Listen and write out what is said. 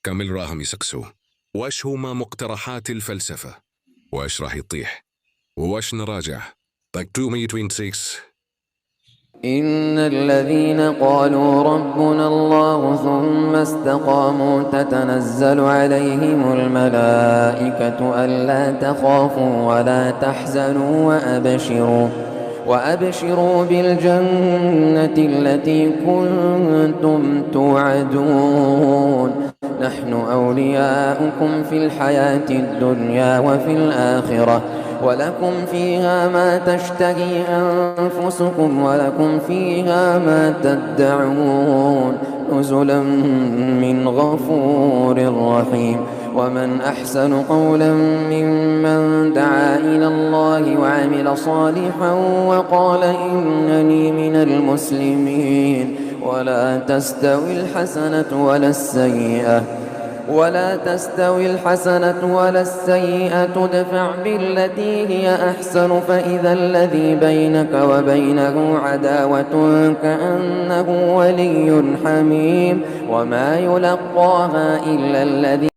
كامل راهم يسقسوا واش هما مقترحات الفلسفة، واش راح يطيح، وواش نراجع. Like 2026. إن الذين قالوا ربنا الله ثم استقاموا تتنزل عليهم الملائكة ألا تخافوا ولا تحزنوا وأبشروا بالجنة التي كنتم توعدون. نحن أولياؤكم في الحياة الدنيا وفي الآخرة، ولكم فيها ما تشتهي أنفسكم ولكم فيها ما تدعون، نزلا من غفور رحيم. ومن أحسن قولا ممن دعا إلى الله وعمل صالحا وقال إنني من المسلمين. ولا تستوي الحسنة ولا السيئة ادفع بالتي هي أحسن فإذا الذي بينك وبينه عداوة كأنه ولي حميم. وما يلقاها إلا الذين